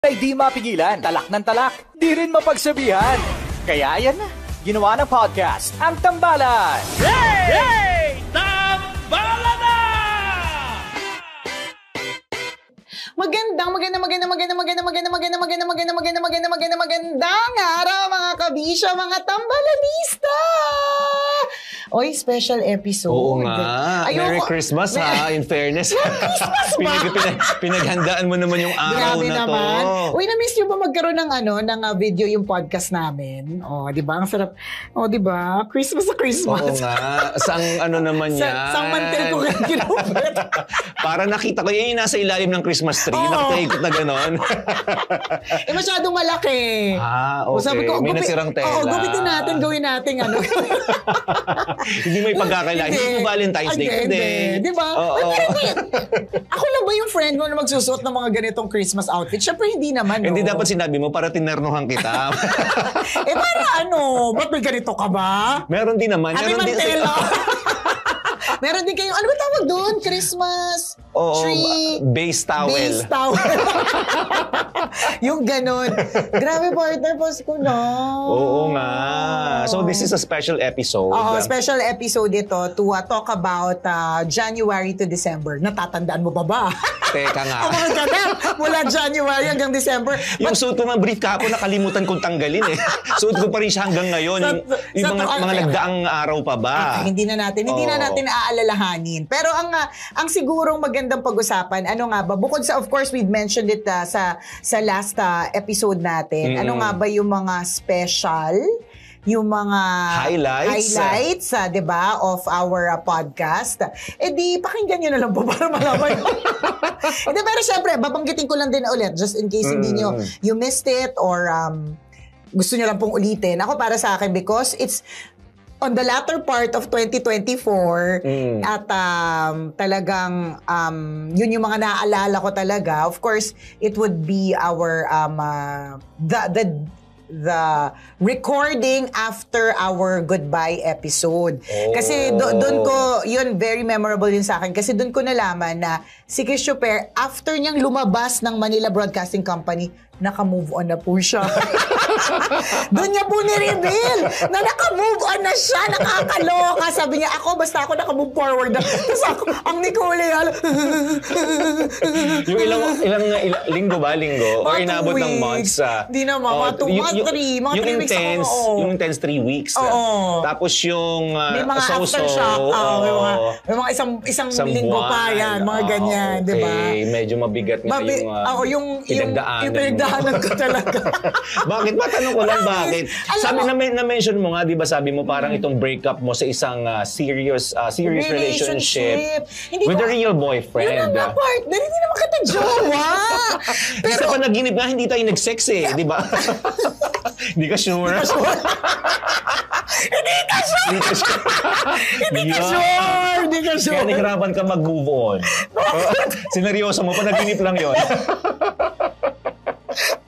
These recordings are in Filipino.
Ay di mapigilan, talak ng talak, di rin mapagsabihan. Kaya yan na, ginawa ng podcast, ang Tambalan. Hey! Tambalan na! Magandang araw mga kabisyo, mga tambalanista! Oy, special episode. Oo nga. Merry Christmas ha, in fairness. Christmas ba? Pinaghandaan mo naman yung araw Grabe na naman. to. Uy, na-miss nyo ba magkaroon ng video yung podcast namin? Oh, di ba? Ang sarap. Oh, di ba? Christmas sa Christmas. Oo nga. Sang naman yan? Sang mantel ko kaya ginupit. Para nakita ko, yung nasa ilalim ng Christmas tree. Nakataikot na gano'n. Masyadong malaki. Okay. O, sabi ko, may nasirang tela. Oo, gupitin natin, gawin natin Hindi mo ipagkakailan. Hindi mo Valentine's Day. Hindi. Di ba? Ako lang ba yung friend mo na magsusuot ng mga ganitong Christmas outfit? Siyempre, hindi naman. Hindi dapat sinabi mo para tinernuhan kita. Para ano? Ba't may ganito ka ba? Meron din naman. May mantela. Meron din kayong, ano ba tawag doon? Christmas tree. Base towel. Base towel. Yung ganon. Grabe, partner, Pasko na. Oo nga. So this is a special episode. Oo, special episode ito to talk about January to December. Natatandaan mo ba? Teka nga. Mula January hanggang December. Yung suot ko ng brief kahapon, nakalimutan kong tanggalin eh. Suot ko pa rin siya hanggang ngayon. Yung mga nagdaang araw pa ba? Hindi na natin aalalahanin. Pero ang sigurong magandang pag-usapan, ano nga ba, bukod sa, of course, we've mentioned it sa last episode natin, ano nga ba yung mga special, yung mga highlights 'di ba, of our podcast. Di pakinggan niyo na lang po para malaman. Pero syempre, babanggitin ko lang din ulit just in case hindi niyo you missed it or gusto niyo lang pong ulitin. Ako, para sa akin, because it's on the latter part of 2024 at talagang yun yung mga naaalala ko talaga. Of course, it would be our the recording after our goodbye episode. Kasi doon ko, yun, very memorable yun sa akin. Kasi doon ko nalaman na si Chris Chuper, after niyang lumabas ng Manila Broadcasting Company, naka-move on na po siya. Doon niya po ni-reveal na naka-move on na siya. Nakakaloka. Sabi niya, basta ako naka-move forward na. Tapos ako, ang Nicole, yung ilang linggo ba? Or inabot ng months? Hindi na, mga 2 months, 3 mga 3 weeks ako. Yung intense 3 weeks. Tapos yung may mga aftershock. May mga isang linggo pa yan. Mga ganyan, di ba? Medyo mabigat nga yung pinagdaanan ko talaga. Bakit? Matanong ko lang bakit. Sabi na-mention mo nga, di ba, sabi mo parang itong breakup mo sa isang serious relationship with a real boyfriend. Yun ang partner, hindi naman kita jowa. Pero sa panaginip nga, hindi tayo nag-sex eh, di ba? Hindi ka sure? Hindi ka sure. Kaya nahirapan ka mag-move on. Sineryoso mo, panaginip lang yon.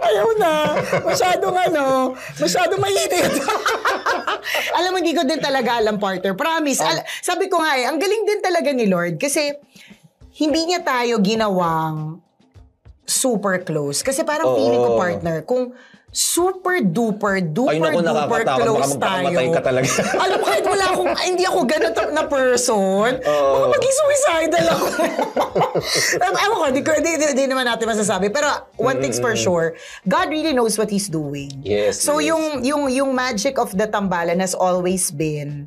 Ayaw na. Masyadong mainit. Alam mo, hindi ko din talaga alam, partner. Promise. Sabi ko nga ang galing din talaga ni Lord kasi hindi niya tayo ginawang super close. Kasi parang feeling ko, partner, kung super duper close tayo. Ka talaga. Alam mo, kahit hindi ako ganun na person, baka maging suicidal ako. Ewan ko, di naman natin masasabi. Pero one thing's for sure, God really knows what He's doing. Yes. So yung magic of the Tambalan has always been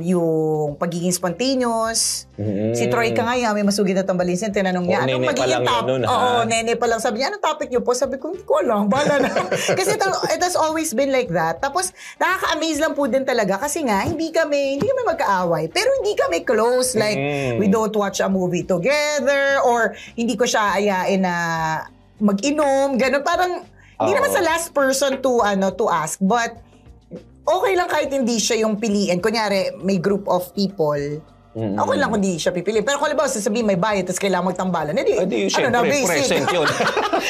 yung pagiging spontaneous. Si Troy ka nga, may masugid na tambalinsin, tinanong niya, anong magiging topic? Nene pa lang. Sabi niya, anong topic niyo po? Sabi ko, hindi ko alam, bahala na. Kasi it has always been like that. Tapos, nakaka-amaze lang po din talaga kasi nga, hindi kami magkaaway. Pero hindi kami close. Like, we don't watch a movie together or hindi ko siya ayain na mag-inom. Ganun, parang, hindi naman sa last person to ask. But, okay lang kahit hindi siya yung piliin. Kunyari, may group of people, okay lang kung hindi siya pipili. Pero kung halimbawa, sasabihin may bayad, tapos kailangan magtambalan, siyempre, present yun.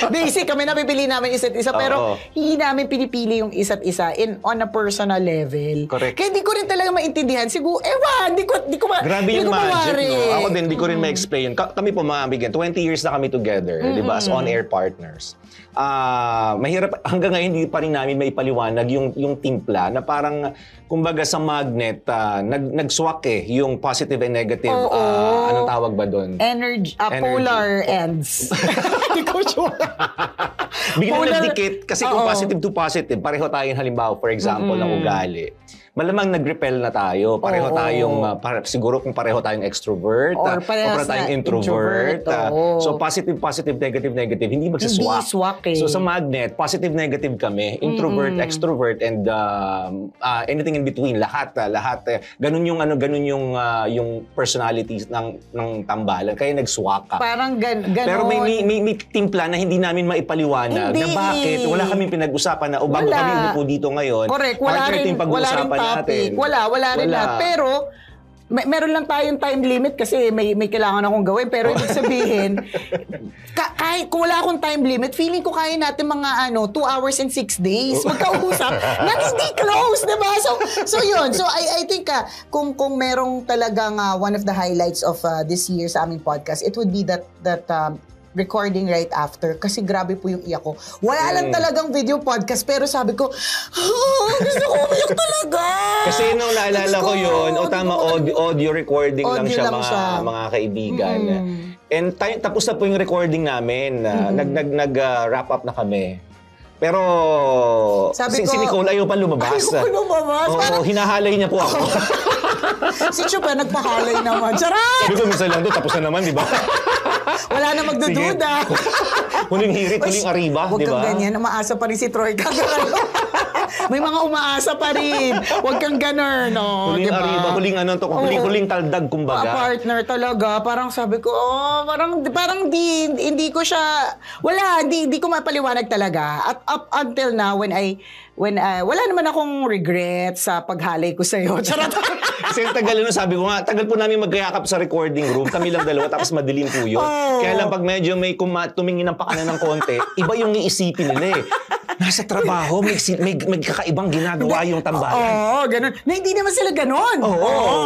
Basic, kami napipili namin isa't isa, pero hindi namin pinipili yung isa't isa on a personal level. Correct. Kaya hindi ko rin talaga maintindihan. Siguro, hindi ko grabe yung magic, no? Ako din, hindi ko rin ma-explain. Kami po, mga bigyan, 20 years na kami together, di ba, as on-air partners. mahirap hanggang ngayon hindi pa rin namin may paliwanag yung timpla na parang kumbaga sa magnet nag-swak yung positive and negative anong tawag ba doon? Energy. Polar ends. Hindi ko sure. Biglang nagdikit kasi kung positive to positive, pareho tayong halimbawa for example ng ugali. Malamang nag-repel na tayo. Pareho tayong, siguro kung pareho tayong extrovert, o pareho tayong introvert. So positive, negative, hindi magsaswak. Hindi swak So sa magnet, positive, negative kami. Introvert, extrovert, and anything in between. Lahat. Ganun yung personalities ng tambalan. Kaya nagswak ka. Parang ganon. Pero may timpla na hindi namin maipaliwanag na bakit. Wala kaming pinag-usapan na bago kami umupo dito ngayon. Correct. Wala rin topic. Wala rin lahat. Pero, meron lang tayong time limit kasi may kailangan akong gawin. Pero ibig sabihin, kahit kung wala akong time limit, feeling ko kaya natin mga 2 hours and 6 days magkausap na hindi close, diba? So yun. So I think kung merong talagang one of the highlights of this year sa aming podcast, it would be that recording right after kasi grabe po yung iyak ko. Wala lang talagang video podcast pero sabi ko, gusto ko umiyak talaga. Kasi nung naalala ko yun, audio recording lang siya mga kaibigan. And tapos na po yung recording namin. Nag-wrap up na kami. Pero si Nicole ayaw pa lumabas. Hinahalay niya po ako. Si Chupa nagpahalay naman. Charot! Sabi ko, minsan lang doon, tapos na naman, di ba? Wala na magdududa. Huling hirit, huling ariba, di ba? Huwag kang ganyan, umaasa pa rin si Troy. May mga umaasa pa rin. Huwag kang ganun, no? Huling ariba, huling taldag, kumbaga. Partner talaga. Parang sabi ko, parang hindi ko siya, hindi ko mapaliwanag talaga. At up until now, wala naman akong regret sa paghalay ko sa'yo. Charot! Kasi tagal sabi ko nga, tagal po namin magkayakap sa recording room. Kami lang dalawa, tapos madilim po yun. Kaya lang pag medyo may tumingin ng pakanan ng konti, iba yung iisipin nila Nasa trabaho, may kakaibang ginagawa yung tambalan. Ganun. Na hindi naman sila ganun.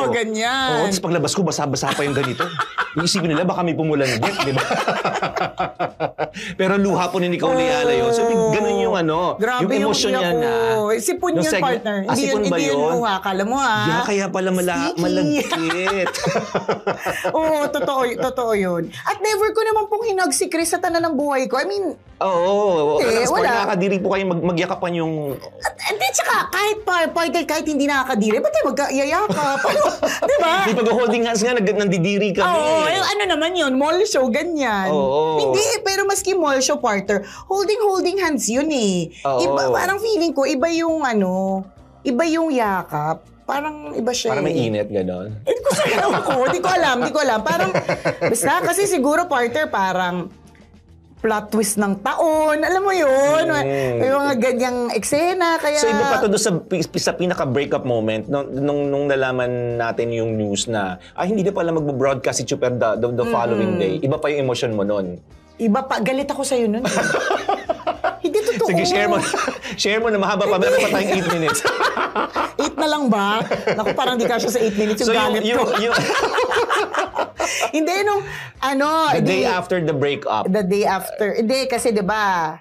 Ganyan. Tapos paglabas ko, basa-basa pa yung ganito. Iisipin nila, baka may pumulanggit, di ba? Pero luha po ni Nicole Ayala yun. So, ganun yung grabe yung emosyon niya na. Sipon yun, partner. Hindi yun luha. Kala mo kaya pala malagkit. Totoo yun. At never ko naman pong hinag si Chris sa tanan ng buhay ko. I mean, wala. Nakakadiri po kayong magyakapan yung... Hindi, tsaka kahit hindi nakakadiri, ba't tayo magkayayakap? Diba? Di pag-holding hands nga, nandidiri kami. Ano naman yun? Mall show, ganyan. Hindi, pero maski mall show, partner, holding hands yun Iba, parang feeling ko, iba yung yakap. Parang iba siya Parang may init, gano'n. Hindi ko alam. Parang, basta, kasi siguro, partner, parang, plot twist ng taon. Alam mo yun? May mga ganyang eksena. Kaya... So, iba pa to sa pinaka-breakup moment nung nalaman natin yung news na hindi na pala mag-broadcast si Chuper the following day. Iba pa yung emotion mo nun. Iba pa. Galit ako sa'yo nun. Hindi totoo. Sige, share mo na mahaba pa. Meron pa tayong 8 minutes. 8 na lang ba? Naku, parang di ka siya sa 8 minutes yung galit ko. Hindi, The day after the breakup. The day after. Hindi, kasi diba,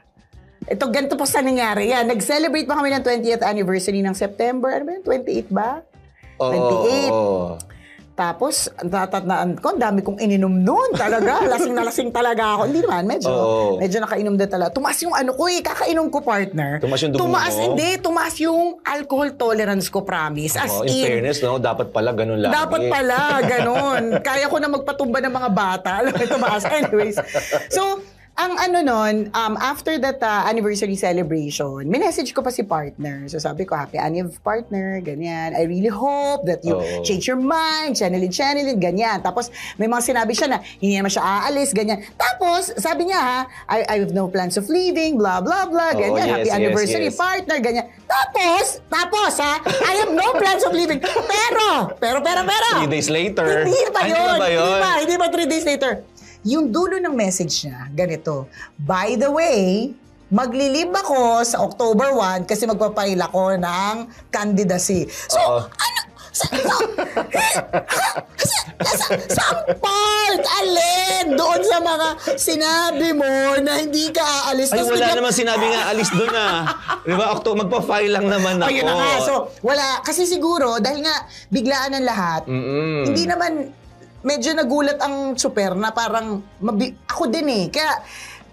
ganito pa sa nangyari. Nag-celebrate pa kami ng 20th anniversary ng September. Ano ba yun? 28 ba? 28. Tapos, natatandaan ko, ang dami kong ininom noon talaga. Lasing na lasing talaga ako. Hindi naman, medyo nakainom din talaga. Tumaas yung kakainom ko, partner. Tumaas yung dugo mo? Tumaas yung alcohol tolerance ko, promise. As in fairness, dapat pala ganun lang. Dapat pala, ganun. Kaya ko na magpatumba ng mga bata. Alam mo, tumaas. Anyways. So, ang after that anniversary celebration, minessage ko pa si partner. So sabi ko, happy anniversary partner, ganyan. I really hope that you change your mind, channelin, ganyan. Tapos may mga sinabi siya na hindi naman siya aalis, ganyan. Tapos sabi niya I have no plans of leaving, blah, blah, blah, ganyan. Happy anniversary partner, ganyan. Tapos I have no plans of leaving. Pero. 3 days later. Hindi pa yun. Hindi pa 3 days later. Yung dulo ng message niya, ganito. By the way, maglilib ako sa October 1 kasi magpapail ako ng candidacy. So, Saan part? Alin? Doon sa mga sinabi mo na hindi ka aalis. Ay, wala naman sinabi nga alis doon Diba? Magpa-file lang naman ako. Ayun na nga. So, wala. Kasi siguro, dahil nga biglaan ang lahat, hindi naman, medyo nagulat ang super na parang, ako din Kaya,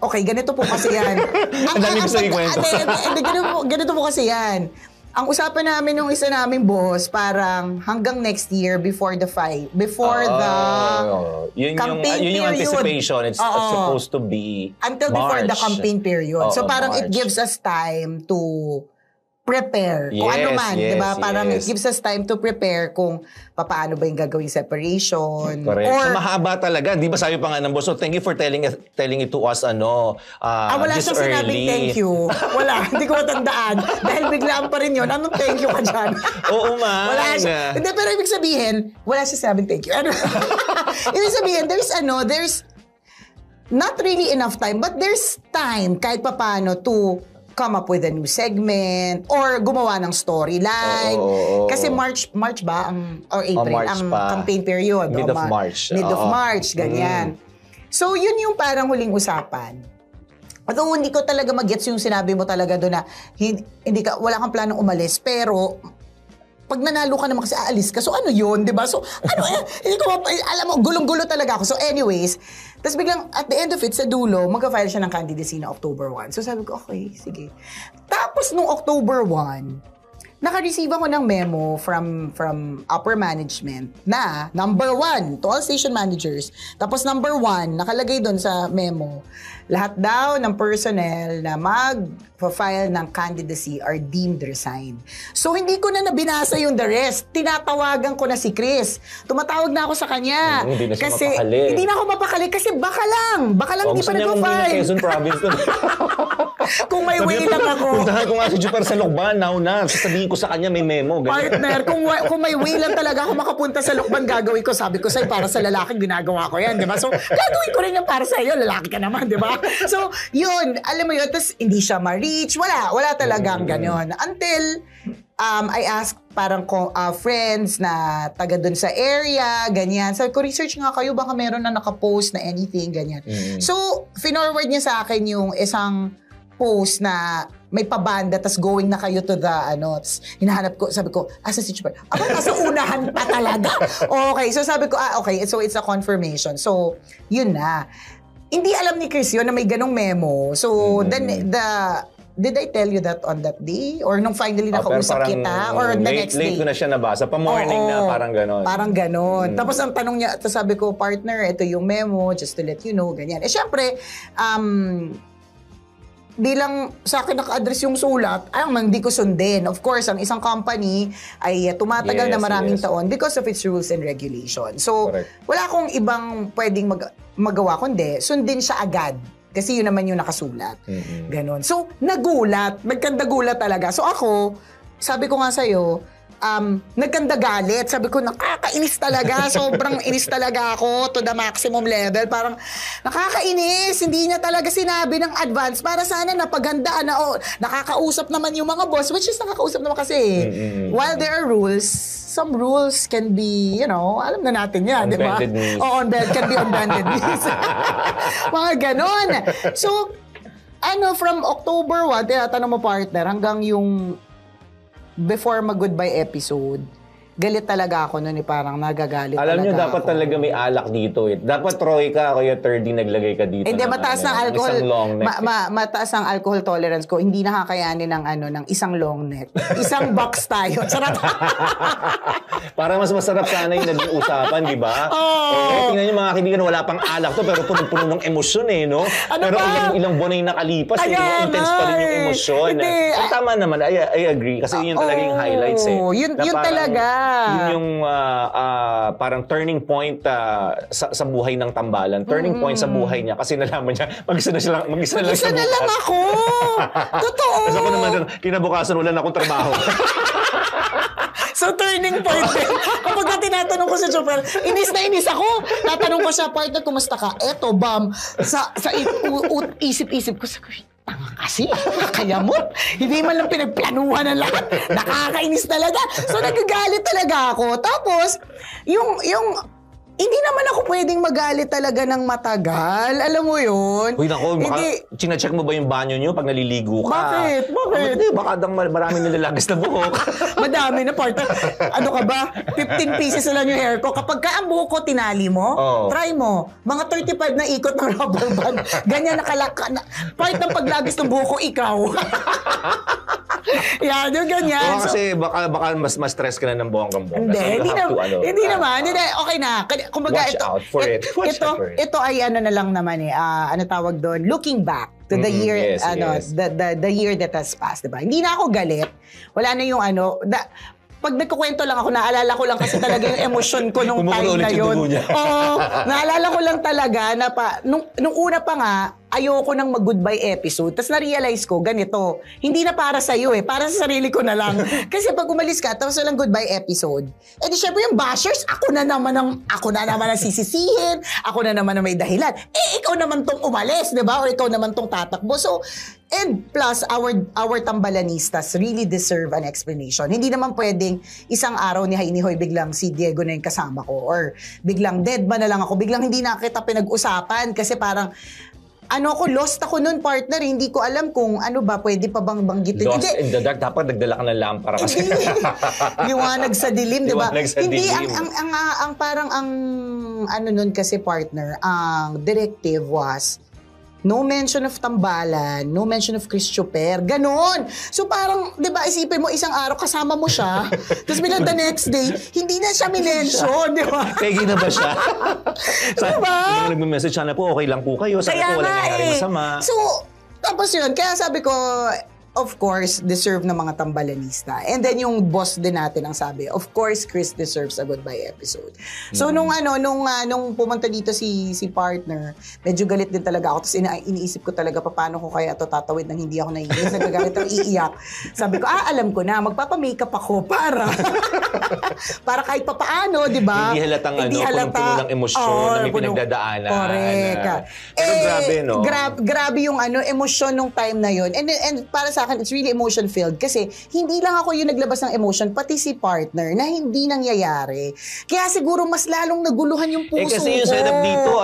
okay, ganito po kasi yan. Ang dami ko sa'yo kwento. Ganito po kasi yan. Ang usapan namin nung isa naming boss, parang hanggang next year before the campaign yun yung period. anticipation. It's supposed to be until before March. the campaign period. So parang March. it gives us time to prepare. Kung ano man, di ba? Parang it gives us time to prepare kung paano ba yung gagawing separation. Correct. Or, so mahaba talaga. Di ba sabi pa nga ng boss, so thank you for telling it to us wala this siyang sinabing early. thank you. Wala. Hindi ko matandaan. Dahil biglaan pa rin yun. Anong thank you ka dyan? Oo, man. Wala siya. Hindi, pero ibig sabihin, wala siya sinabing thank you. Ibig sabihin, there's not really enough time, but there's time kahit papano to come up with a new segment or gumawa ng storyline. Kasi March ba or April ang campaign period. Mid of March. Mid of March, ganyan. So, yun yung parang huling usapan. Although hindi ko talaga mag-gets yung sinabi mo talaga doon na wala kang planong umalis, pero pag nanalo ka naman kasi aalis ka. So ano yun, di ba? So hindi ko alam mo, gulong-gulo talaga ako. So anyways, tapos biglang at the end of it, sa dulo, magka-file siya ng candidacy na October 1. So sabi ko, okay, sige. Tapos nung October 1, naka-receive ako ng memo from upper management na number 1 to all station managers. Tapos number 1, nakalagay doon sa memo, lahat daw ng personnel na mag-file ng candidacy are deemed resigned. So, hindi ko na nabinasa yung the rest. Tinatawagan ko na si Chris. Tumatawag na ako sa kanya. Hindi na siya kasi, mapakali. Hindi na ako mapakali kasi baka lang hindi pa nag-file. Quezon Province to. Kung may way lang ako. Puntahan ko nga si Jupiter sa Lokban, now na. Sasabihin ko sa kanya may memo. Ganyan. Partner, kung may way lang talaga ako makapunta sa Lokban, gagawin ko. Sabi ko sa'yo, para sa lalaki, ginagawa ko yan, di ba? So, gagawin ko rin yan para sa'yo. Lalaki ka naman, di ba? So, yun, alam mo yun, tapos hindi siya ma-reach. Wala talagang ganyan. Until, I asked parang friends na taga dun sa area, ganyan. Sabi ko, research nga kayo, baka meron na nakapost na anything, ganyan. So, finorward niya sa akin yung isang post na may pabanda, tas going na kayo to the, tas hinahanap ko, sabi ko, asa si Chupar? Nasa unahan pa talaga. Okay, so sabi ko, okay, so it's a confirmation. So, yun na. Hindi alam ni Chris yun na may ganong memo. So, then, did I tell you that on that day? Or nung finally nakausap kita? Or the next day? Late ko na siya nabasa. Pa-morning na, parang ganon. Parang ganon. Tapos ang tanong niya, sabi ko, partner, ito yung memo, just to let you know, ganyan. Syempre, bilang sa akin naka-address yung sulat, hindi ko sundin. Of course, ang isang company ay tumatagal na maraming taon because of its rules and regulations. So, wala akong ibang pwedeng magawa kundi sundin siya agad. Kasi yun naman yung nakasulat. Ganon. So, nagkandagulat talaga. So ako, sabi ko nga sa'yo, nagkandagalit. Sabi ko, nakakainis talaga. Sobrang inis talaga ako to the maximum level. Parang, nakakainis. Hindi niya talaga sinabi ng advance para sana napaghandaan na, nakakausap naman yung mga boss, which is nakakausap naman kasi. While there are rules, some rules can be, alam na natin yan, di ba? Can be on bended knees. Mga ganon. So, from October 1, tinatanong mo partner, hanggang yung before mag-goodbye episode, galit talaga ako noon, parang nagagalit alam talaga nyo, dapat ako. talaga may alak dito. Dapat Troy ka, kaya 30 naglagay ka dito. Hindi, mataas ng alcohol. Isang long neck. Mataas ang alcohol tolerance ko. Hindi nakakayanin ng isang long neck. Isang box tayo. Sarap. Para mas masarap sana yung naging usapan, di ba? Tingnan nyo mga kaibigan, wala pang alak to, pero punong-puno ng emosyon no? Pero ilang buwan na yung nakalipas, intense pa rin yung emosyon. Tama naman, I agree. Kasi yun talaga yung highlights Yun talaga. Yun yung parang turning point sa buhay ng Tambalan. Turning point sa buhay niya kasi nalaman niya mag-isa na lang ako. Totoo. Kasi ako naman kinabukasan wala na akong trabaho. So, turning point din. Kapag tinatanong ko sa Chopper, inis na inis ako. Tatanong ko siya, partner, kumusta ka? Eto, bam. Sa isip-isip ko, Tanga kasi, kaya mo, hindi man lang pinagplanuhan ng lahat. Nakakainis talaga. So, nagagalit talaga ako. Tapos, yung hindi naman ako pwedeng magalit talaga ng matagal. Alam mo yun? Uy, naku, chine-check mo ba yung banyo nyo pag naliligo ka? Bakit? Baka maraming nilalagis na buhok. Madami na partner. Ano ka ba? 15 pieces na lang yung hair ko. Kapag ka ang buhok ko tinali mo, try mo. Mga 35 na ikot ng rubber band. Ganyan part ng paglagis ng buhok ko, ikaw. Yan, yung ganyan. Kasi baka mas stress ka na ng bonggang-bongga. Hindi naman. Okay na. Kumbaga, Watch out for it. Ito ay ano na lang naman ano tawag doon, looking back to the year, the year that has passed, diba? Hindi na ako galit. Wala na yung pag nagkukwento lang ako, naalala ko lang kasi talaga yung emosyon ko nung time na yun. Oo, naalala ko lang talaga na nung una pa nga, ayoko nang mag-goodbye episode. Tapos na-realize ko, ganito, hindi na para sa'yo para sa sarili ko na lang. Kasi pag umalis ka, tapos walang goodbye episode, di syempre yung bashers, ako na naman ang sisisihin, ako na naman ang may dahilan. Ikaw naman tong umalis, di ba? O ikaw naman tong tatakbo. So, and plus, our tambalanistas really deserve an explanation. Hindi naman pwedeng isang araw ni Hainihoy biglang si Diego na yung kasama ko or biglang dead ba na lang ako, biglang hindi na kita pinag-usapan kasi parang lost ako nun, partner. Hindi ko alam kung pwede pa bang banggitin. Lost in the dark. Dapat nagdala ka ng lampara kasi. Liwanag sa dilim, di ba? Hindi, dilim. ang nun kasi, partner, ang directive was no mention of tambalan, no mention of Chris Chuper, ganon. So parang, di ba, isipin mo, isang araw kasama mo siya, tapos bilang the next day, hindi na siya minention, di ba? Peggy na ba siya? Diba? Nag-message sana po, okay lang po kayo, sabi ko wala nangyari masama. So, tapos yun, kaya sabi ko, of course, deserve ng mga tambalanista. And then yung boss din natin ang sabi, of course, Chris deserves a goodbye episode. So nung pumunta dito si partner, medyo galit din talaga ako. Tapos iniisip ko talaga paano ko kaya ito tatawid nang hindi ako naiinis. Nagagalit ang iiyak. Sabi ko, alam ko na, magpapamakeup ako para kahit papaano, di ba? Hindi halatang punong-puno ng emosyon na may pinagdadaanan. Correct. Pero grabe, no? Grabe yung emosyon nung time na yun. And para sa akin, it's really emotion-filled kasi hindi lang ako yung naglabas ng emotion, pati si partner na hindi nangyayari. Kaya siguro mas lalong naguluhan yung puso ko. Kasi yung setup dito,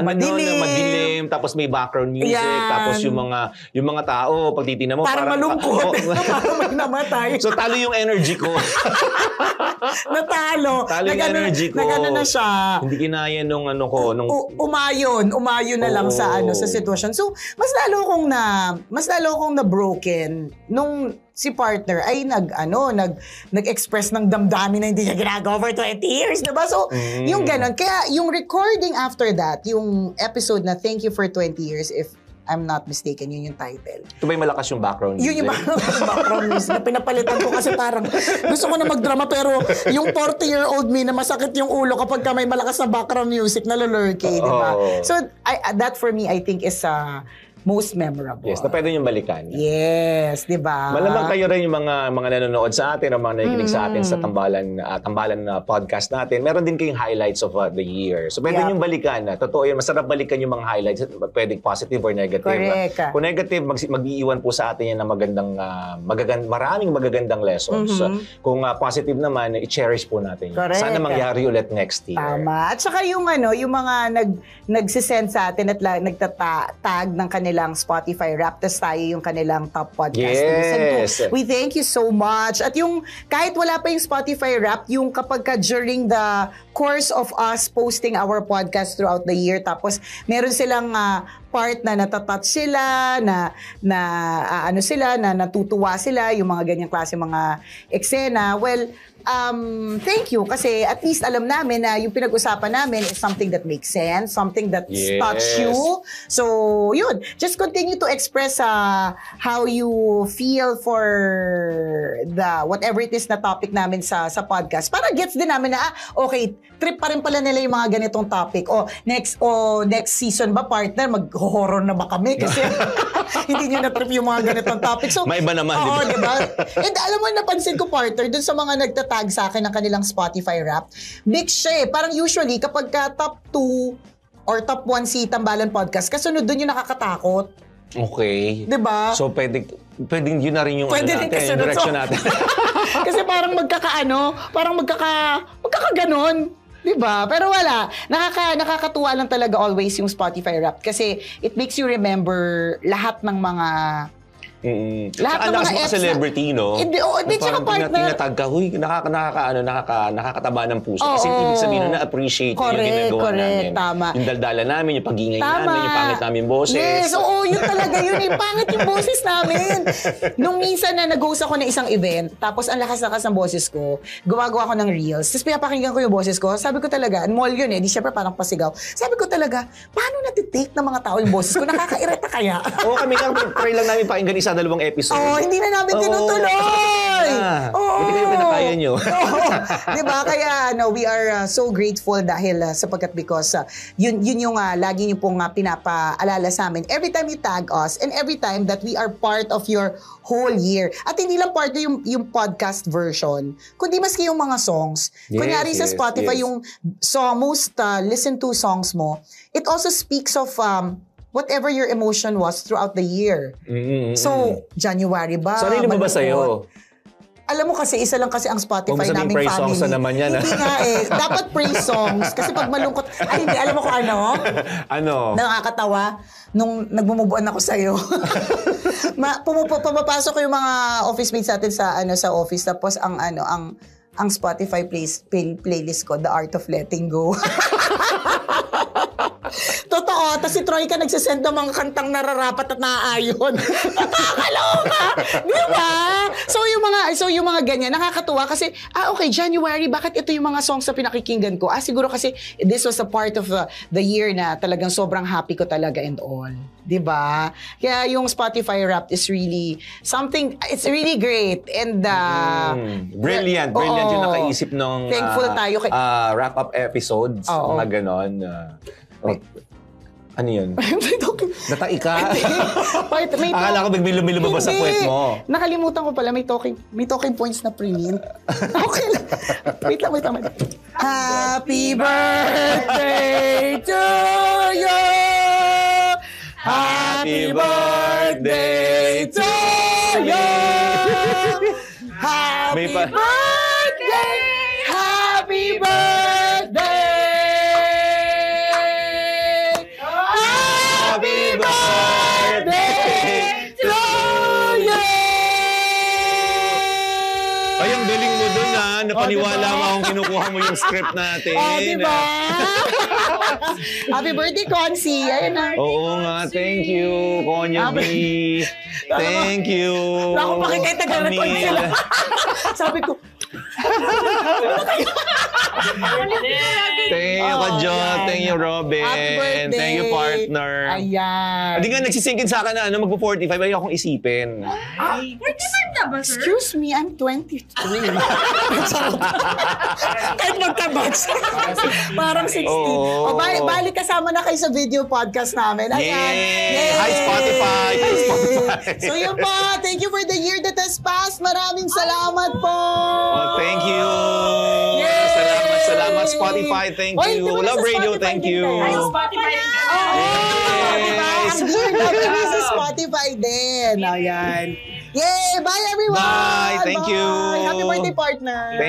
madilim. Tapos may background music, tapos yung mga tao, pag titignan mo, parang malungkot. Parang may namatay. So talo yung energy ko. Natalo. Talo yung energy ko. Nagano na siya. Hindi kinaya nung umayon na lang sa sitwasyon. So, mas lalo akong na broken nung si partner ay nag-express ng damdamin na hindi niya ginagawa for 20 years, diba? So, yung ganon. Kaya yung recording after that, yung episode na Thank You for 20 Years, if I'm not mistaken, yun yung title. Ito ba yung malakas yung background music? Yun yung background music na pinapalitan ko kasi parang gusto ko na magdrama pero yung 40-year-old me na masakit yung ulo kapag ka may malakas na background music na lulurky, diba? So, that for me, I think is most memorable. Yes, na pwede niyong balikan. Yes, di ba? Malamang kayo rin yung mga nanonood sa atin o mga nakikinig sa atin sa tambalan podcast natin. Meron din kayong highlights of the year. So pwede niyong balikan. Totoo yun, masarap balikan yung mga highlights. Pwedeng positive or negative. Correct. Kung negative, mag-iiwan po sa atin yan ng maraming magagandang lessons. Kung positive naman, i-cherish po natin yun. Correct. Sana mangyari ulit next year. Tama. At saka yung mga nagsisend sa atin at nagtatag ng kanilang Spotify Wrapped, tas tayo yung kanilang top podcast. Yes. We thank you so much. At yung kahit wala pa yung Spotify Wrapped, yung kapag during the course of us posting our podcast throughout the year, tapos meron silang part na natatouch sila, na natutuwa sila, yung mga ganyang klase mga eksena. Well, thank you kasi at least alam namin na yung pinag-usapan namin is something that makes sense, something that touch you. So, yun. Just continue to express how you feel for whatever it is na topic namin sa podcast. Para gets din namin na, okay, trip pa rin pala nila yung mga ganitong topic. Next season ba, partner, mag-horror na ba kami? Kasi hindi nyo na-trip yung mga ganitong topic. So, may iba naman, diba? And alam mo, napansin ko, partner, dun sa mga nagtatag sa akin ng kanilang Spotify Wrapped, big siya. Parang usually, kapag top 2 or top 1 si Tambalan Podcast, kasunod dun yung nakakatakot. Okay. Diba? So, pwedeng yun na rin yung Pwede rin kasunod. direction natin. Kasi parang magkakaganon. Diba? Pero wala. Nakakatuwa lang talaga always yung Spotify Wrapped kasi it makes you remember lahat ng mga Lahat ng mga celebrity, no? Hindi, tsaka partner. Tinatag ka, huy, nakakataba ng puso. Kasi ibig sabihin na-appreciate yung ginagawa namin. Tama. Yung daldala namin, yung pag-ingay namin, yung pangit namin boses. Yes, yun talaga yun. Pangit yung boses namin. Nung minsan na nag-host ako ng isang event, tapos ang lakas-lakas ng boses ko, gumagawa ko ng reels, tapos pinapakinggan ko yung boses ko, sabi ko talaga, mall yun di syempre parang pasigaw. Sabi ko talaga, paano natitake ng mga tao yung boses ko? Nakakairita kaya? Oo, kami try lang namin pakinggan dalawang episode. Hindi na namin tinutuloy. Buti kayo kinakaya nyo. Diba? Kaya we are so grateful dahil because yun yung lagi nyo pong pinapaalala sa amin. Every time you tag us and every time that we are part of your whole year. At hindi lang part yung podcast version, kundi maski yung mga songs. Kunyari sa Spotify, yung most listened to songs mo, it also speaks of whatever your emotion was throughout the year. So, January ba? Sarili mo ba sa'yo? Alam mo kasi, isa lang kasi ang Spotify naming praise family. Songs na naman yan. Hindi nga dapat praise songs. Kasi pag malungkot, hindi, alam mo kung ano? Ano? Nakakatawa. Nung nagbumubuan ako sa'yo. Pumapasok ko yung mga office mates natin sa office. Tapos ang Spotify playlist ko, The Art of Letting Go. Totoo. Tapos si Troy ka nagsasend ng mga kantang nararapat at naaayon. Nakakaloka! Di ba? So yung mga ganyan, nakakatuwa kasi, okay, January, bakit ito yung mga songs na pinakikinggan ko? Siguro kasi this was a part of the year na talagang sobrang happy ko talaga and all. Di ba? Kaya yung Spotify Wrapped is really something, it's really great. And brilliant yung nakaisip ng thankful tayo kay wrap-up episodes. Mga ganon. Ano yun? Natai ka? Akala ko biglang lumabas sa puwet mo. Nakalimutan ko pala, may talking points na pre-mint. Okay lang. Wait lang. Happy birthday to you! Happy birthday to you! Happy birthday! Happy birthday! Happy birthday to you! Ay, ang galing mo dun napaniwala mo akong kinukuha mo yung script natin. Diba? Happy birthday, Concy. Ayun na. Oo nga, thank you, Konya B. Thank you. Wala akong pakikita, taga-record sila. Sabi ko, thank you, Kajot. Thank you, Robin. Thank you, partner. Ayan. Hindi nga nagsisingkin sa akin na mag-45, ayaw akong isipin. 45 na ba, sir? Excuse me, I'm 23. Kahit magka-batch. Parang 16. Balik kasama na kayo sa video podcast namin. Ayan. Yay! Hi, Spotify! So yun po. Thank you for the year that has passed. Maraming salamat po. Thank you. Yay! Salamat, Spotify. Thank you. Love Radio. Thank you. Ay, Spotify rin kayo. Diba? Ang dear love sa Spotify din. Ayan. Yay! Bye, everyone! Bye! Thank you! Happy birthday, partner! Thank